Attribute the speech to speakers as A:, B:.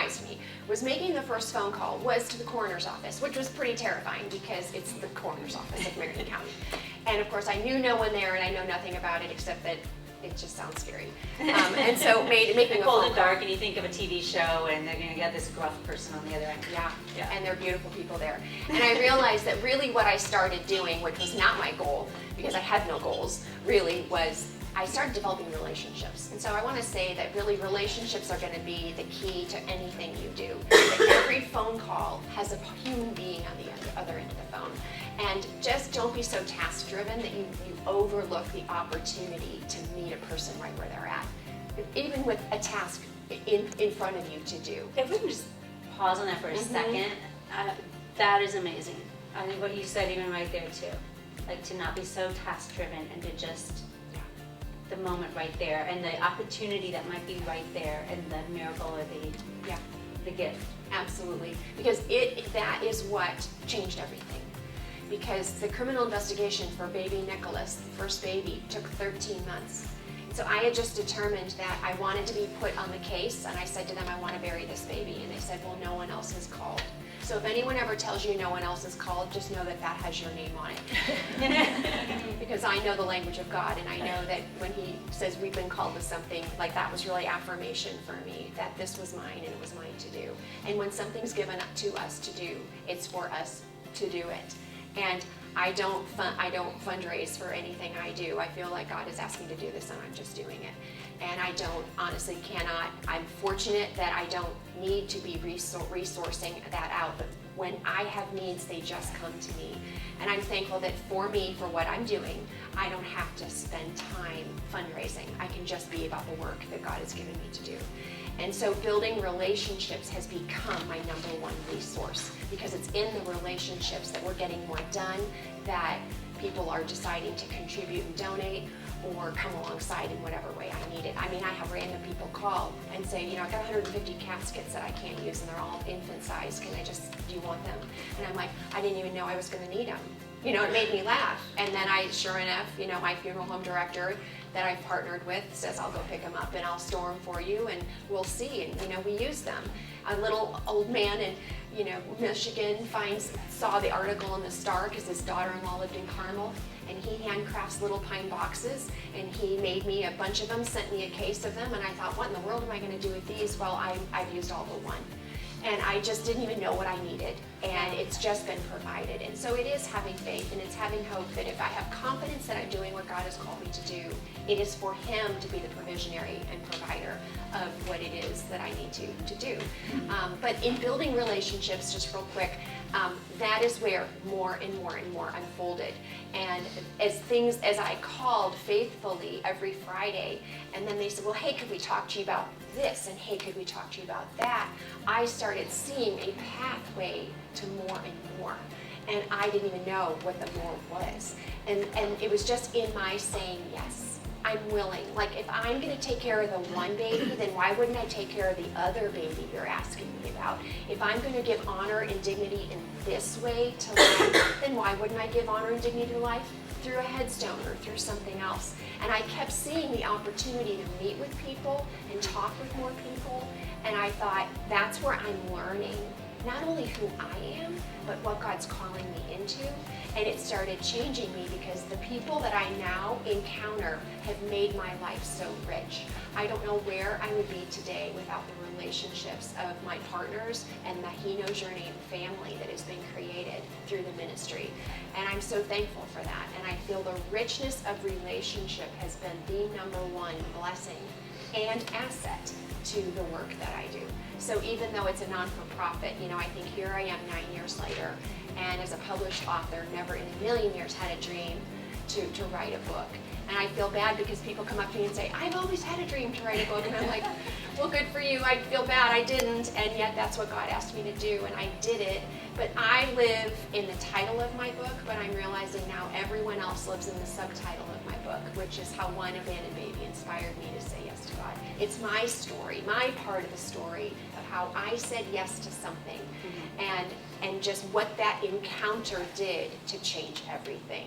A: surprised me was making the first phone call was to the coroner's office, which was pretty terrifying because it's the coroner's office of Marion County. And of course I knew no one there and I know nothing about it except that it just sounds scary. And so making a
B: cold
A: phone
B: and
A: call.
B: dark, and you think of a TV show, and they're going to get this gruff person on the other end.
A: Yeah,
B: Yeah.
A: and they're beautiful people there. And I realized that really what I started doing, which was not my goal, because I had no goals, really was I started developing relationships. And so I want to say that really relationships are going to be the key to anything you do. That every phone call has a human being on the other end of the phone. And just don't be so task-driven that you overlook the opportunity to meet a person right where they're at, even with a task in front of you to do.
B: If we can just pause on that for a second, that is amazing. I think what you said even right there too, like to not be so task-driven and to just the moment right there and the opportunity that might be right there and the miracle or the gift.
A: Absolutely, because that is what changed everything. Because the criminal investigation for baby Nicholas, the first baby, took 13 months. So I had just determined that I wanted to be put on the case, and I said to them, I want to bury this baby. And they said, well, no one else has called. So if anyone ever tells you no one else has called, just know that that has your name on it. Because I know the language of God, and I know that when he says we've been called to something, like that was really affirmation for me, that this was mine and it was mine to do. And when something's given up to us to do, it's for us to do it. And I don't fundraise for anything I do. I feel like God has asked me to do this and I'm just doing it. And I cannot. I'm fortunate that I don't need to be resourcing that out. But when I have needs, they just come to me. And I'm thankful that for me, for what I'm doing, I don't have to spend time fundraising. I can just be about the work that God has given me to do. And so building relationships has become my #1 resource, because it's in the relationships that we're getting more done, that people are deciding to contribute and donate or come alongside in whatever way I need it. I mean, I have random people call and say, you know, I got 150 caskets that I can't use and they're all infant size. Do you want them? And I'm like, I didn't even know I was going to need them. You know, it made me laugh. And then sure enough, you know, my funeral home director that I've partnered with says, I'll go pick them up and I'll store them for you and we'll see. And, you know, we use them. A little old man in, you know, Michigan saw the article in the Star because his daughter-in-law lived in Carmel, and he handcrafts little pine boxes, and he made me a bunch of them, sent me a case of them, and I thought, what in the world am I going to do with these? Well, I've used all but one. And I just didn't even know what I needed, and it's just been provided. And so it is having faith, and it's having hope that if I have confidence that I'm doing what God has called me to do, it is for Him to be the provisionary and provider of what it is that I need to do. But in building relationships, just real quick, that is where more and more and more unfolded. And as I called faithfully every Friday, and then they said, well, hey, could we talk to you about this? And hey, could we talk to you about that? I started seeing a pathway to more and more. And I didn't even know what the more was. And it was just in my saying yes. I'm willing. Like, if I'm going to take care of the one baby, then why wouldn't I take care of the other baby you're asking me about? If I'm going to give honor and dignity in this way to life, then why wouldn't I give honor and dignity to life through a headstone or through something else? And I kept seeing the opportunity to meet with people and talk with more people. And I thought, that's where I'm learning not only who I am, but what God's calling me into. And it started changing me because the people that I now encounter have made my life so rich. I don't know where I would be today without the relationships of my partners and the He Knows Your Name family that has been created through the ministry. And I'm so thankful for that. And I feel the richness of relationship has been the #1 blessing and asset to the work that I do. So even though it's a non-for-profit, you know, I think here I am 9 years later, and as a published author, never in a million years had a dream to write a book. And I feel bad because people come up to me and say, I've always had a dream to write a book. And I'm like, well, good for you. I feel bad I didn't. And yet that's what God asked me to do, and I did it. But I live in the title of my book, but I'm realizing now everyone else lives in the subtitle of my book, which is how one abandoned baby inspired me to say yes to God. It's my story, my part of the story of how I said yes to something, and just what that encounter did to change everything.